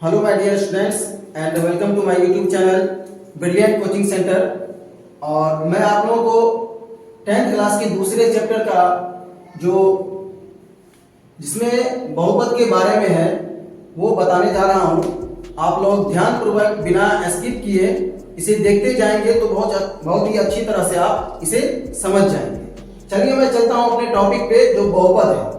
Hello my dear students and welcome to my YouTube channel brilliant coaching centre. और मैं आप लोगों को 10th क्लास के दूसरे चैप्टर का जो जिसमें बहुपद के बारे में है वो बताने जा रहा हूँ। आप लोग ध्यानपूर्वक बिना स्किप किए इसे देखते जाएंगे तो बहुत ही अच्छी तरह से आप इसे समझ जाएंगे। चलिए मैं चलता हूँ अपने टॉपिक पे जो बहुपद है।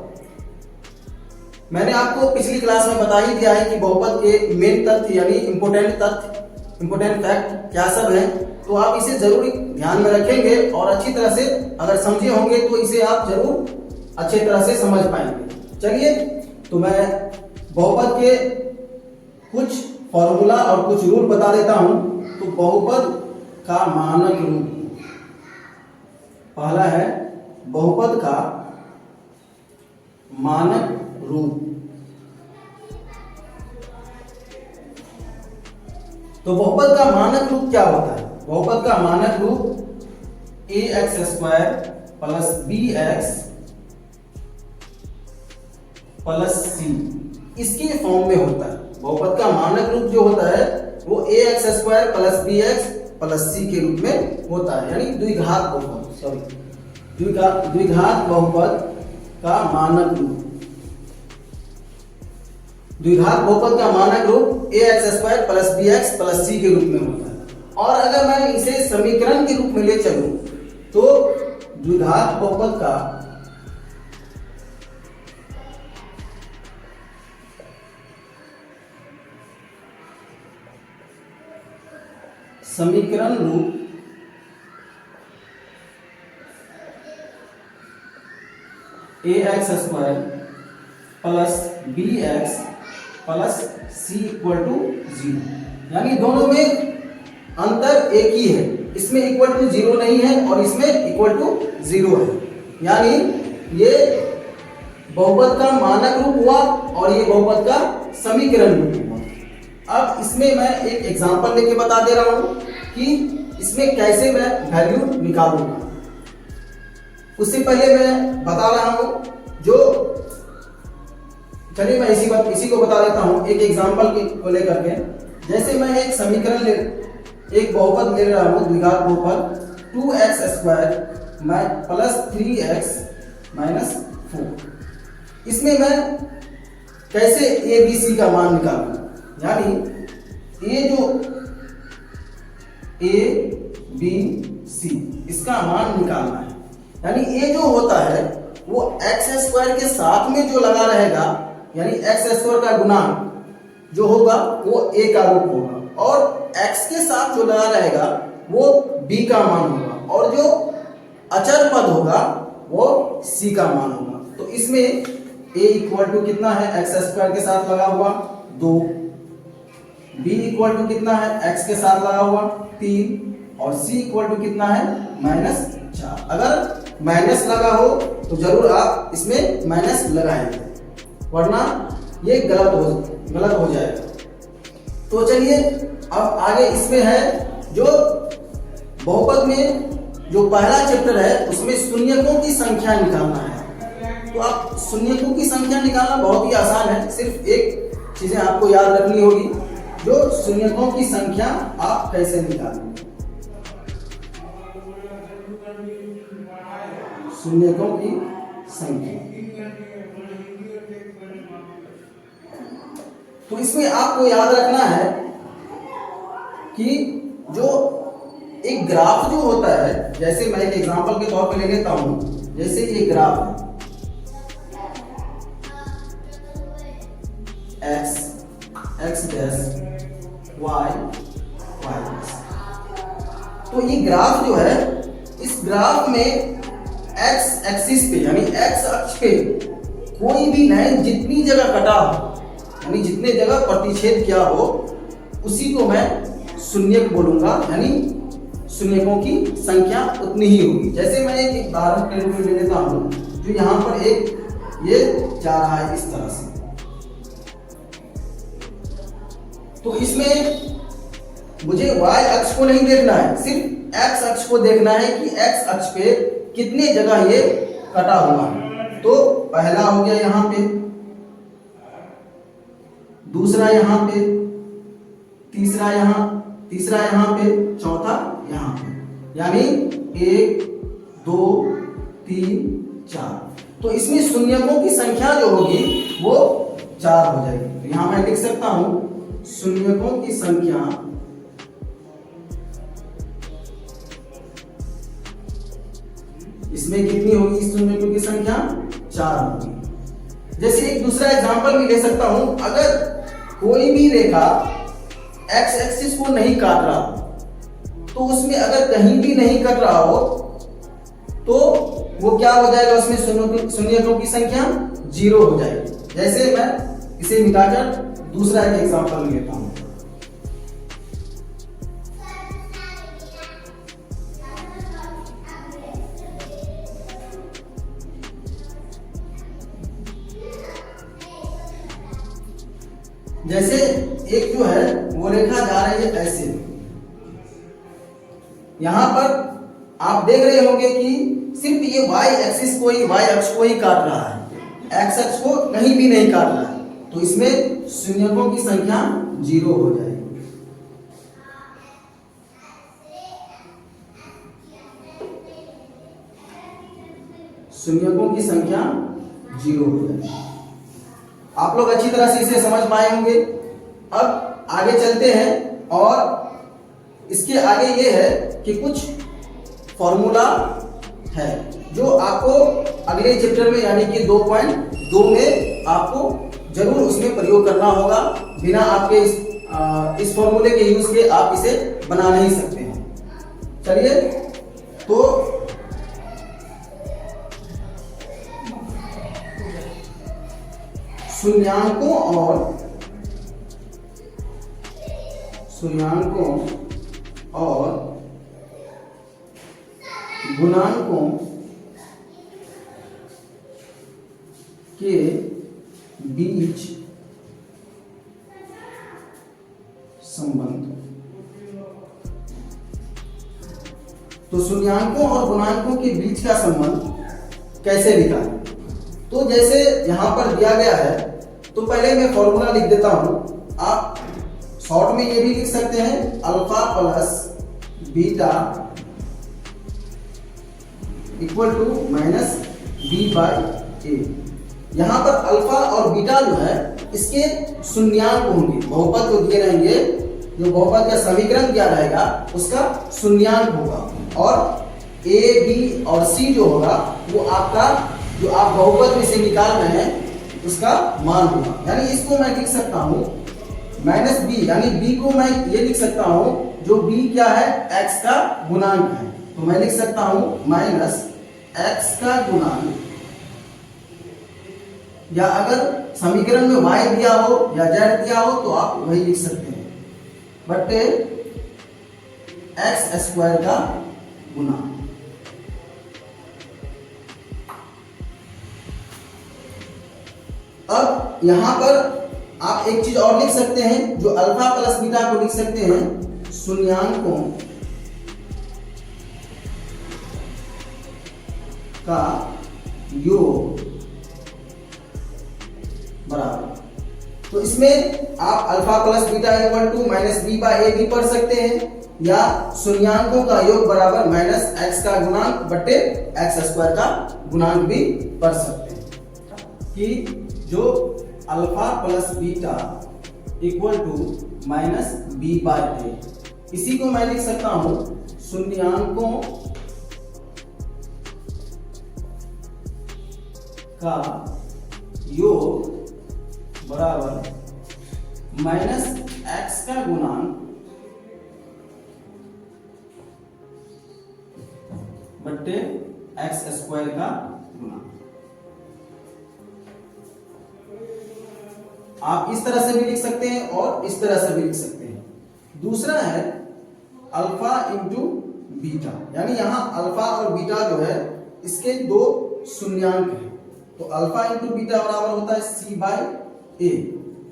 मैंने आपको पिछली क्लास में बता ही दिया है कि बहुपद के मेन तथ्य यानी इंपोर्टेंट फैक्ट क्या सब है, तो आप इसे जरूर ध्यान में रखेंगे और अच्छी तरह से अगर समझे होंगे तो इसे आप जरूर अच्छी तरह से समझ पाएंगे। चलिए तो मैं बहुपद के कुछ फॉर्मूला और कुछ रूल बता देता हूं। तो बहुपद का मानक रूप पहला है बहुपद का मानक रूप। तो बहुपद का मानक रूप क्या होता है? बहुपद का मानक रूप ax² plus bx plus c इसके फॉर्म में होता है। बहुपद का मानक रूप जो होता है वो ax² plus bx plus c के रूप में होता है, यानी द्विघात बहुपद द्विघात बहुपद का मानक रूप। द्विघात बहुपद का मानक रूप ax² plus bx plus c के रूप में होता है। और अगर मैं इसे समीकरण के रूप में ले चलूं तो द्विघात बहुपद का समीकरण रूप ax² plus bx plus c equal to 0, यानी दोनों में अंतर एक ही है। इसमें इक्वल टू 0 नहीं है और इसमें इक्वल टू 0 है, यानी ये बहुपद का मानक रूप हुआ और ये बहुपद का समीकरण रूप हुआ। अब इसमें मैं एक एग्जांपल लेके बता दे रहा हूं कि इसमें कैसे मैं वैल्यू निकालूंगा। उससे पहले मैं बता रहा हूं जो चलिए मैं इसी को बता देता हूं एक एग्जांपल को लेकर के। जैसे मैं एक बहुपद ले रहा हूं, द्विघात बहुपद 2x² मैं प्लस 3x माइनस 4। इसमें मैं कैसे a b c का मान निकालूं, यानी ये जो a b c इसका मान निकालना है। यानी a जो होता है वो x² के साथ में जो लगा रहेगा, यानी x² का गुणांक जो होगा वो a का रूप होगा और x के साथ जो लगा रहेगा वो b का मान होगा और जो अचर पद होगा वो c का मान होगा। तो इसमें a इक्वल टू कितना है, x² के साथ लगा हुआ 2, b इक्वल टू कितना है, x के साथ लगा हुआ 3 और c इक्वल टू कितना है -4। अगर माइनस लगा हो तो जरूर आप इसमें माइनस लगाएंगे, वरना ये गलत हो जाएगा। तो चलिए अब आगे इसमें है जो बहुपद में जो पहला चैप्टर है उसमें शून्यकों की संख्या निकालना है। तो आप शून्यकों की संख्या निकालना बहुत ही आसान है। सिर्फ एक चीजें आपको याद रखनी होगी, जो शून्यकों की संख्या आप कैसे निकालेंगे। शून्यकों की संख्या, तो इसमें आपको याद रखना है कि जो एक ग्राफ जो होता है, जैसे मैं एक एग्जांपल के तौर पे ले लेता हूं। जैसे ये ग्राफ है x डैश y डैश। तो ये ग्राफ जो है, इस ग्राफ में x एक्सिस पे यानी x अक्ष पे कोई भी लाइन जितनी जगह कटा हो, यानी जितने जगह प्रतिच्छेद किया हो, उसी को मैं शून्यक बोलूंगा, यानी शून्यकों की संख्या उतनी ही होगी। जैसे मैं एक उदाहरण के रूप में ले लेता हूं, जो यहां पर ये जा रहा है इस तरह से। तो इसमें मुझे y अक्ष को नहीं देखना है, सिर्फ x अक्ष को देखना है कि x अक्ष पे कितने जगह ये कटा हुआ है। तो पहला हो गया यहाँ पे दूसरा यहाँ पे, तीसरा यहाँ पे, चौथा यहाँ पे, यानी 1 2 3 4। तो इसमें शून्यकों की संख्या जो होगी वो 4 हो जाएगी। तो यहां मैं लिख सकता हूं शून्यकों की संख्या इसमें कितनी होगी? शून्यकों की संख्या 4 होगी। जैसे एक दूसरा एग्जांपल भी ले सकता हूं, अगर कोई भी रेखा एक्स एक्सिस को नहीं काट रहा तो उसमें अगर कहीं भी नहीं कट रहा हो तो वो क्या हो जाएगा? उसमें शून्यकों की संख्या 0 हो जाएगी। जैसे मैं इसे मिटाकर दूसरा एक एग्जांपल लेता हूं। जैसे एक जो है वो रेखा जा रही है ऐसे, यहां पर आप देख रहे होंगे कि सिर्फ ये y एक्सिस को ही, y अक्ष को ही काट रहा है, x अक्ष को कहीं भी नहीं काट रहा है। तो इसमें शून्यकों की संख्या 0 हो जाएगी। शून्यकों की संख्या 0 हो जाएगी। आप लोग अच्छी तरह से इसे समझ पाए होंगे। अब आगे चलते हैं और इसके आगे ये है कि कुछ फॉर्मूला है जो आपको अगले चैप्टर में यानी कि 2.2 में आपको जरूर उसमें प्रयोग करना होगा। बिना आपके इस फॉर्मूले के यूज के आप इसे बना नहीं सकते हैं। चलिए, तो शून्याकों और गुणांकों के बीच संबंध। तो शून्याकों और गुणांकों के बीच का संबंध कैसे निकालें? तो जैसे यहां पर दिया गया है, तो पहले मैं फॉर्मूला लिख देता हूं। आप शॉर्ट में ये भी लिख सकते हैं, alpha plus beta equal to minus B by A. यहां पर अल्फा और बीटा जो है इसके शून्याक होंगे, बहुपद जो दिए रहेंगे, जो बहुपद का समीकरण दिया रहेगा उसका शून्याक होगा, और ए बी और सी जो होगा वो आपका जो आप बहुपद में से निकाल रहे हैं उसका मान होगा। यानी इसको मैं लिख सकता हूं माइनस बी, यानी बी को मैं ये लिख सकता हूं जो बी क्या है? एक्स का गुणांक है। तो मैं लिख सकता हूं माइनस एक्स का गुणांक, या अगर समीकरण में y दिया हो या z दिया हो तो आप वही लिख सकते हैं, बटे एक्स स्क्वायर का गुणांक। अब यहां पर आप एक चीज और लिख सकते हैं, जो अल्फा प्लस बीटा को लिख सकते हैं शून्याकों का योग बराबर। तो इसमें आप alpha plus beta equal to minus B by A भी पढ़ सकते हैं, या शून्याकों का योग बराबर माइनस एक्स का गुणांक बटे एक्स स्क्वायर का गुणांक भी पढ़ सकते हैं, कि जो alpha plus beta equal to minus B by A. इसी को मैं लिख सकता हूं शून्याकों का योग बराबर माइनस एक्स का गुणांक बट्टे एक्स स्क्वायर का गुणांक। आप इस तरह से भी लिख सकते हैं और इस तरह से भी लिख सकते हैं। दूसरा है अल्फा इंटू बीटा, यानी यहां अल्फा और बीटा जो है इसके दो शून्याक हैं। तो अल्फा इंटू बीटा बराबर होता है सी बाई ए,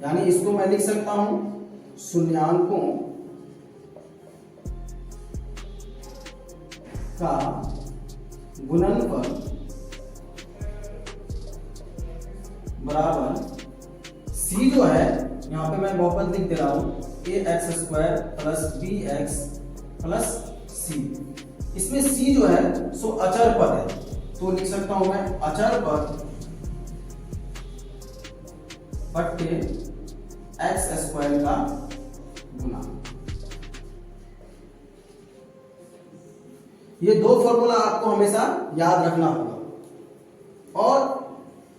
यानी इसको मैं लिख सकता हूं शून्याकों का गुणनफल बराबर सी जो है यहाँ पे मैं बहुपद लिख दे रहा हूँ A X square plus B X plus C. इसमें सी जो है सो अचर पद है, तो लिख सकता हूं मैं अचर पद बट्टे एक्स स्क्वायर का गुना। ये दो फॉर्मूला आपको हमेशा याद रखना होगा। और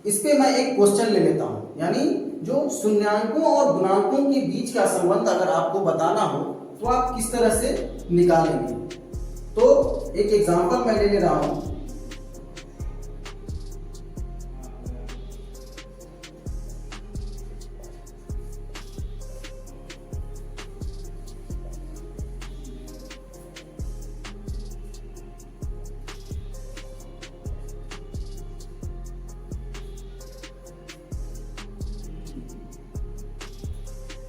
इस पे मैं एक क्वेश्चन ले लेता हूं, यानी जो शून्यांकों और गुणांकों के बीच का संबंध अगर आपको बताना हो तो आप किस तरह से निकालेंगे। तो एक एग्जांपल मैं ले रहा हूं।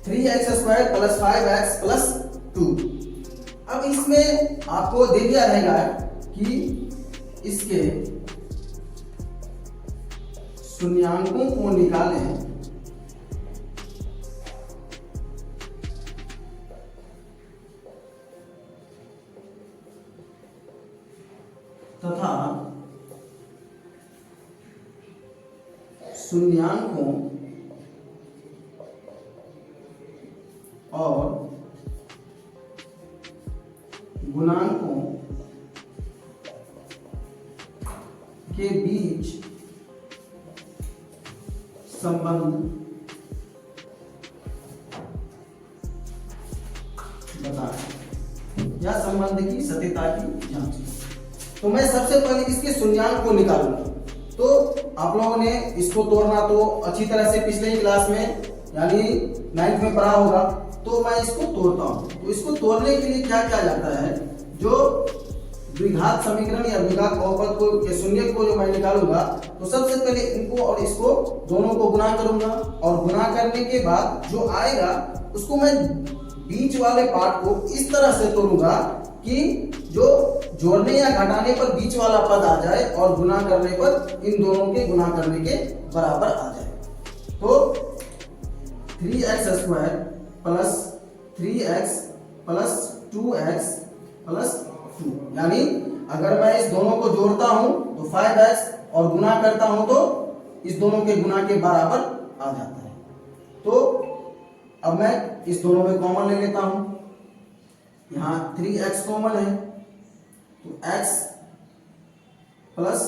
Three x square plus 5x plus 2। अब इसमें आपको दे दिया रहेगा कि इसके शून्यांकों को निकालें तथा शून्यांकों और गुणांकों के बीच संबंध बताएं या संबंध की सत्यता की जांच। तो मैं सबसे पहले इसके शून्यांक को निकालूंगा। तो आप लोगों ने इसको तोड़ना तो अच्छी तरह से पिछले ही क्लास में यानी 9th में पढ़ा होगा। तो मैं इसको तोड़ता हूं। तो इसको तोड़ने के लिए क्या किया जाता है, जो द्विघात समीकरण या द्विघात बहुपद को के शून्य को जो मैं निकालूंगा, तो सबसे पहले इनको और इसको दोनों को गुणा करूंगा और गुणा करने के बाद जो आएगा उसको मैं बीच वाले पार्ट को इस तरह से तोड़ूंगा कि जो जोड़ने या घटाने पर बीच वाला पद आ जाए और गुणा करने पर इन दोनों के गुणा करने के बराबर आ जाए। तो 3x square plus 3x plus 2x plus 2, यानी अगर मैं इस दोनों को जोड़ता हूं तो 5x और गुणा करता हूं तो इस दोनों के गुणा के बराबर आ जाता है। तो अब मैं इस दोनों में कॉमन ले लेता हूं। यहां 3x कॉमन है तो x प्लस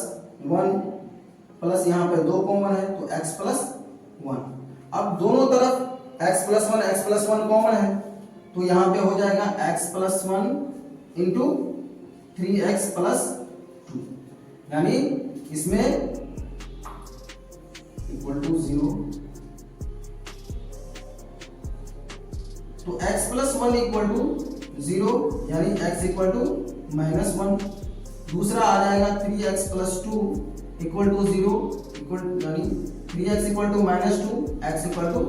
1 प्लस यहां पे 2 कॉमन है तो x प्लस 1। अब दोनों तरफ x प्लस 1 कॉमन है तो यहां पे हो जाएगा x plus 1 into 3x plus 2, यानी इसमें इक्वल टू 0। तो x प्लस 1 इक्वल टू 0, यानी x इक्वल टू माइनस 1। दूसरा आ जाएगा 3x plus 2 equal to 0 equal, यानी 3x equal to minus 2, x equal to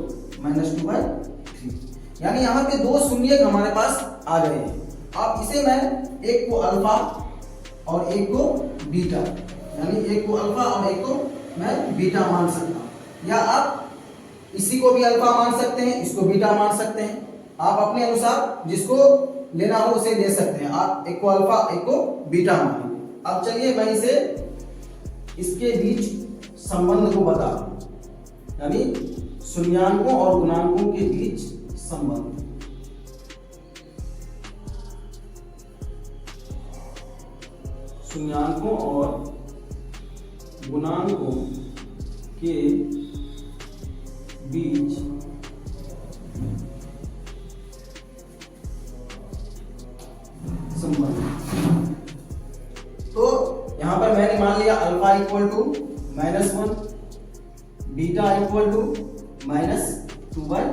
minus 2/3, यानी यहाँ पे दो शून्य हमारे पास आ गए हैं। अब इसे मैं एक को अल्फा और एक को बीटा, यानी एक को अल्फा और एक को मैं बीटा मान सकता हूँ, या आप इसी को भी अल्फा मान सकते हैं, इसको बीटा मान सकते हैं। आप अपने अनुसार जिसको लेना हो उसे ले सकते हैं। आप एक को अल्फा एक को बीटा मानिए। अब चलिए मैं इसे इसके बीच संबंध को बता दूं, यानी शून्यांकों और गुणांकों के बीच संबंध। शून्यांकों और गुणांकों के बीच संबंध। तो यहां पर मैंने मान लिया alpha equal to -1, beta equal to -2/3।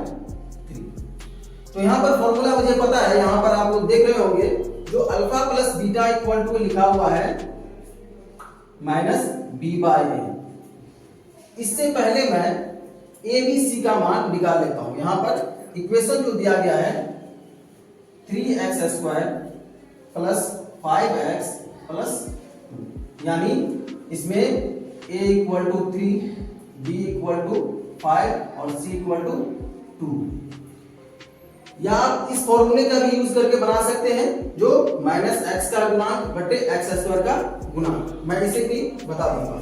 तो यहां पर फॉर्मूला मुझे पता है, यहां पर आप लोग देख रहे होंगे जो alpha plus beta equal to लिखा हुआ है -b/a। इससे पहले मैं ए बी सी का मान निकाल लेता हूं। यहां पर इक्वेशन जो दिया गया है 3x square plus 5x plus 2, यानी इसमें a equal to 3, b equal to 5 और c इक्वल टू 2। या आप इस फॉर्मूले का भी यूज करके बना सकते हैं जो माइनस एक्स का गुणांक बटे एक्स स्क्वायर का गुणांक, मैं इसे भी बता दूंगा।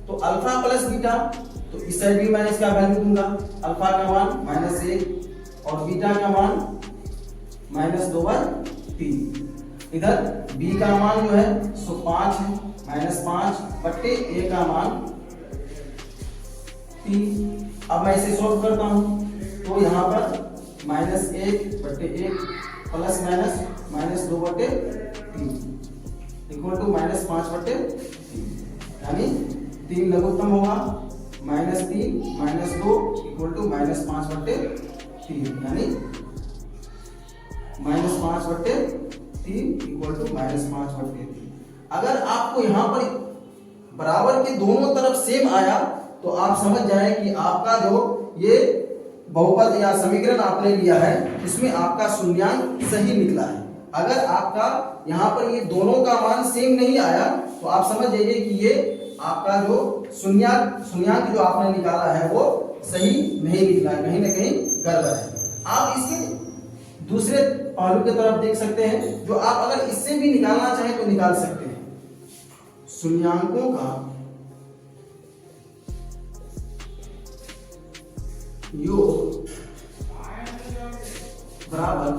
तो अल्फा प्लस बीटा, तो इस साइड भी मैं इसका वैल्यू दूंगा, अल्फा का मान -1 और बीटा का मान -2/3। इधर बी का मान जो है सो 5 है, -5 बटे ए का मान 3। अब मैं इसे सॉल्व करता हूं, तो यहाँ पर -1 बटे 1 प्लस माइनस -2/3 इक्वल टू -5 बटे 3, यानी 3 लघुत्तम होगा, -3 -2 इक्वल टू -5 बटे 3, यानी -5 बटे 3 इक्वल टू -5 बटे 3। अगर आपको यहाँ पर बराबर के दोनों तरफ सेम आया तो आप समझ जाएं कि आपका जो ये बहुपद या समीकरण आपने लिया है इसमें आपका शून्यांक सही निकला है। अगर आपका यहाँ पर ये दोनों का मान सेम नहीं आया तो आप समझ जाइए कि ये आपका जो शून्यांक जो आपने निकाला है वो सही नहीं निकला है, कहीं ना कहीं गड़बड़ है। आप इसके दूसरे पहलू की तरफ देख सकते हैं, जो आप अगर इससे भी निकालना चाहें तो निकाल सकते हैं। शून्यांकों का योग बराबर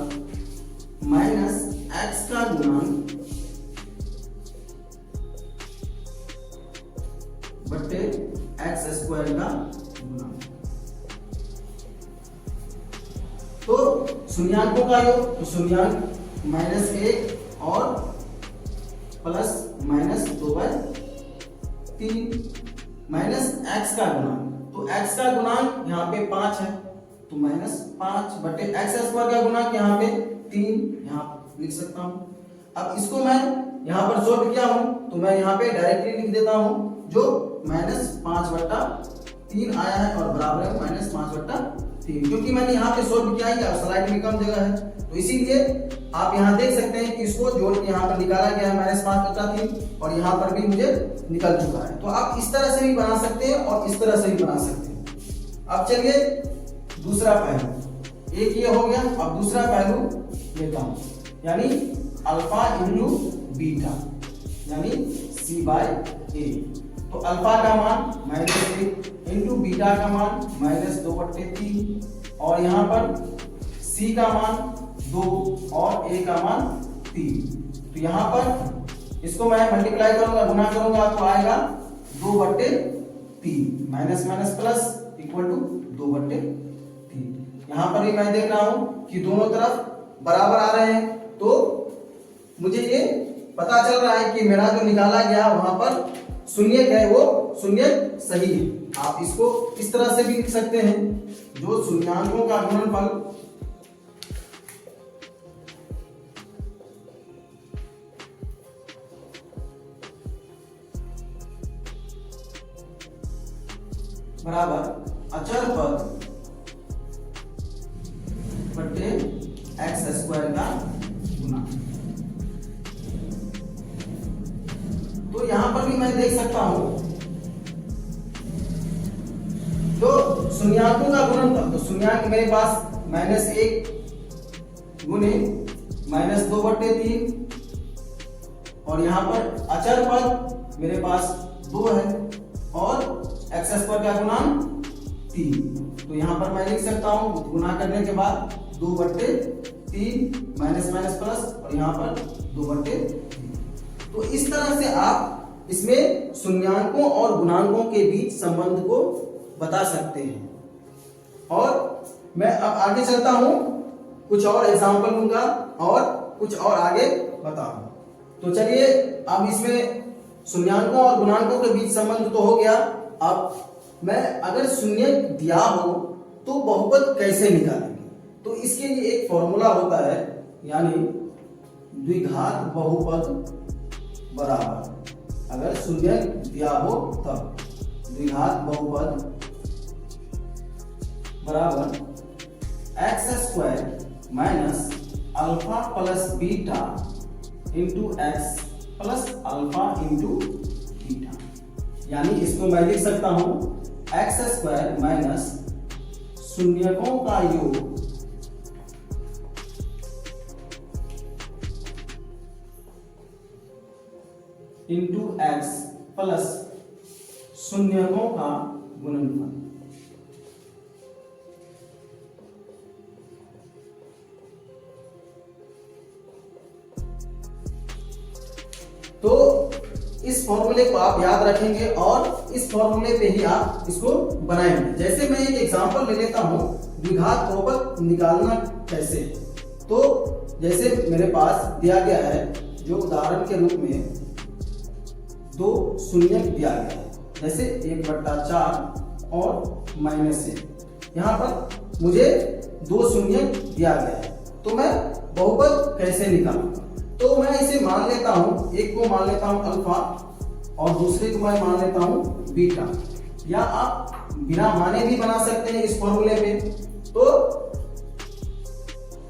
माइनस एक्स का गुणांक बटे एक्स स्क्वायर का गुणांक। तो शून्यांकों का योग, तो शून्यांक -1 और प्लस -2/3 माइनस एक्स का गुणांक, तो x का गुणांक यहाँ पे 5 है तो -5 बटे एक्स स्क्वायर का गुणांक यहाँ पे 3 यहाँ लिख सकता हूँ। अब इसको मैं यहाँ पर सॉल्व किया हूँ तो मैं यहाँ पे डायरेक्टली लिख देता हूँ, जो -5/3 आया है और बराबर है -5/3, क्योंकि मैंने यहाँ पे सॉल्व किया है, स्लाइड में कम जगह है तो इसीलिए आप यहाँ देख सकते हैं कि इसको जोड़ के यहाँ पर निकाला गया है -5/3 और यहाँ पर भी मुझे निकल चुका है। तो आप इस तरह से भी बना सकते हैं और इस तरह से भी बना सकते हैं। अब चलिए दूसरा पहलू, एक ये हो गया, अब दूसरा पहलू लेता हूँ, यानी अल्फा इंटू बीटा यानी C/A। तो अल्फा का मान -1 इंटू बीटा का मान -2/3 और यहाँ पर C का मान 2 और A का मान 3। तो यहाँ पर इसको मैं मल्टीप्लाई करूंगा, गुना करूंगा तो आएगा 2/3 minus minus plus equal to 2/3। यहाँ पर भी मैं देख रहा हूं कि दोनों तरफ बराबर आ रहे हैं, तो मुझे ये पता चल रहा है कि मेरा जो निकाला गया वहां पर शून्यक है वो शून्यक सही है। आप इसको इस तरह से भी लिख सकते हैं, जो शून्यांकों का गुणनफल बराबर अचर पद बटे एक्स स्क्वायर का गुना। तो यहां पर भी मैं देख सकता हूं जो शून्यांकों का गुणनफल, तो शून्यांक मेरे पास -1 गुने -2/3 और यहां पर अचर पद मेरे पास 2 है और एक्स स्क्वायर का गुणांक 3। तो यहाँ पर मैं लिख सकता हूँ गुना करने के बाद 2/3 माइनस माइनस प्लस और यहाँ पर 2/3। तो इस तरह से आप इसमें शून्यांकों और गुणांकों के बीच संबंध को बता सकते हैं। और मैं अब आगे चलता हूँ, कुछ और एग्जाम्पल लूंगा और कुछ और आगे बताऊंगा। तो चलिए अब इसमें शून्यांकों और गुणांकों के बीच संबंध तो हो गया। अब मैं अगर शून्यक दिया हो तो बहुपद कैसे निकालेंगे, तो इसके लिए एक फॉर्मूला होता है, यानी द्विघात बहुपद बराबर, अगर शून्यक दिया हो तब द्विघात बहुपद बराबर x square minus alpha plus beta into x plus alpha into beta. यानी इसको मैं लिख सकता हूं एक्स स्क्वायर माइनस शून्यकों का योग इंटू एक्स प्लस शून्यकों का गुणनफल। तो इस फॉर्मूले को आप याद रखेंगे और इस फॉर्मूले पे ही आप इसको बनाएंगे। जैसे मैं एक एग्जांपल ले लेता हूं, द्विघात बहुपद निकालना कैसे। तो जैसे मेरे पास दिया गया है, जो उदाहरण के रूप में दो शून्यक दिया गया है, जैसे 1/4 और -1। यहाँ पर मुझे दो शून्यक दिया गया है, तो मैं बहुपद कैसे निकालूंगा। तो मैं इसे मान लेता हूं, एक को मान लेता हूं अल्फा और दूसरे को मैं मान लेता हूं बीटा, या आप बिना माने भी बना सकते हैं इस फॉर्मूले पे। तो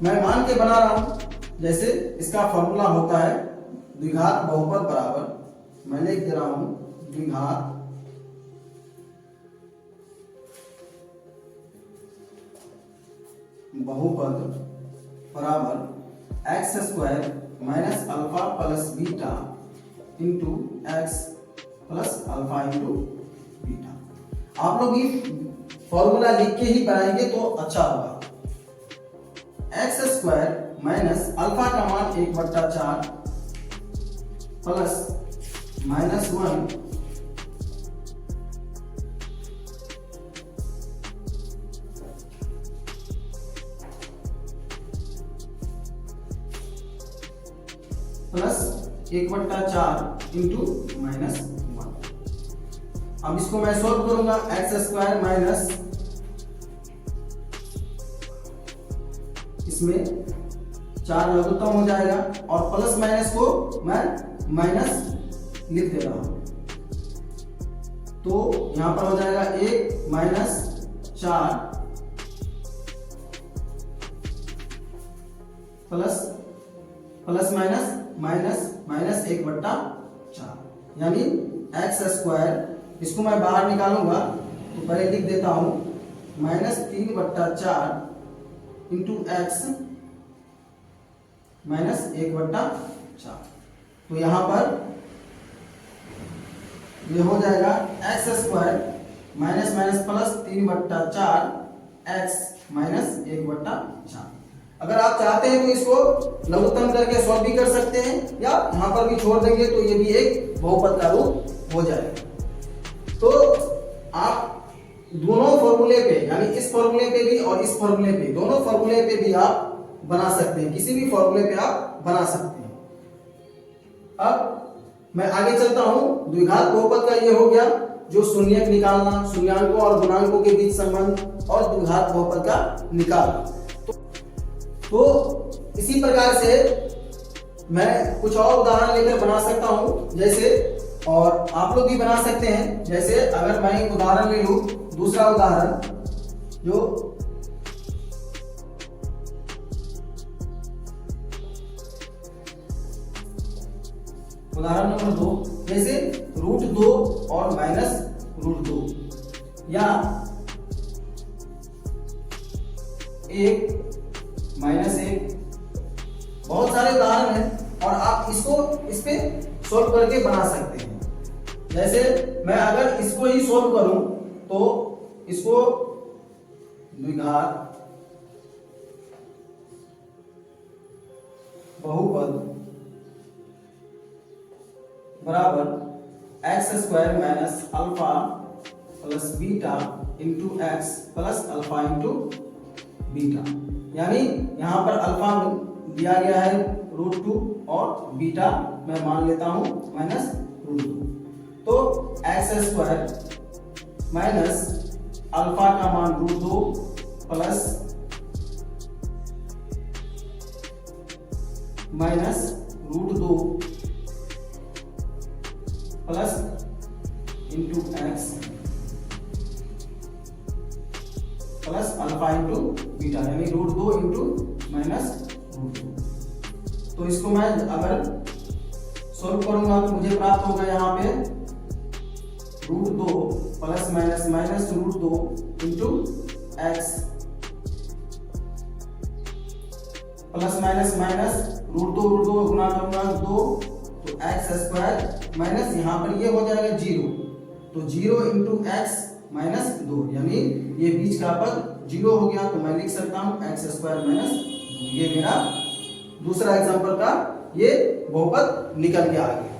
मैं मान के बना रहा हूं, जैसे इसका फॉर्मूला होता है द्विघात बहुपद बराबर, मैं लिख दे रहा हूं द्विघात बहुपद बराबर x² minus alpha plus beta into x plus alpha into beta. आप लोग ये फॉर्मूला लिख के ही बनाएंगे तो अच्छा होगा। x² माइनस अल्फा का मान 1/4 प्लस -1 प्लस 1/4 इंटू -1। अब इसको मैं सॉल्व करूंगा, x² माइनस इसमें 4 लघुत्तम हो जाएगा और प्लस माइनस को मैं माइनस लिख दे रहा हूं, तो यहां पर हो जाएगा 1 - 4 प्लस माइनस 1/4, यानी x²। इसको मैं बाहर निकालूंगा तो पहले लिख देता हूं -3/4 इंटू एक्स -1/4। तो यहां पर ये हो जाएगा x² माइनस प्लस 3/4 x -1/4। अगर आप चाहते हैं तो इसको लघुत्तम करके सॉल्व भी कर सकते हैं, या यहाँ पर भी छोड़ देंगे तो ये भी एक बहुपद का रूप हो जाएगा। तो आप दोनों फॉर्मूले पे, यानी इस फॉर्मूले पे भी और इस फॉर्मूले पे, दोनों फॉर्मूले पे भी आप बना सकते हैं, किसी भी फॉर्मूले पे आप बना सकते हैं। अब मैं आगे चलता हूं। द्विघात बहुपद का ये हो गया, जो शून्यक निकालना, शून्याङ्कों और गुणांकों के बीच संबंध, और द्विघात बहुपद का निकालना। तो इसी प्रकार से मैं कुछ और उदाहरण लेकर बना सकता हूं, जैसे, और आप लोग भी बना सकते हैं। जैसे अगर मैं एक उदाहरण ले लूं, दूसरा उदाहरण, जो उदाहरण नंबर 2, जैसे √2 और -√2, या 1 -1। बहुत सारे उदाहरण हैं और आप इसको इस पे सोल्व करके बना सकते हैं। जैसे मैं अगर इसको ही सोल्व करूं तो इसको द्विघात बहुपद बराबर x² minus alpha plus beta into x plus alpha into beta, यानी यहां पर अल्फा दिया गया है √2 और बीटा मैं मान लेता हूं -√2। तो x² माइनस अल्फा का मान √2 plus -√2 plus into x plus alpha into beta, यानी √2 इंटू -√2। तो इसको मैं अगर सॉल्व करूंगा तो मुझे प्राप्त होगा यहाँ पे √2 plus minus -√2 into x plus minus minus, root दो गुना करूंगा 2, तो एक्स स्क्वायर माइनस यहाँ पर ये हो जाएगा 0, तो 0 इंटू एक्स माइनस 2, यानी ये बीच का पद 0 हो गया, तो मैं लिख सकता हूँ एक्स स्क्वायर माइनस 2। ये मेरा दूसरा एग्जाम्पल का ये बहुपद निकल के आ गया।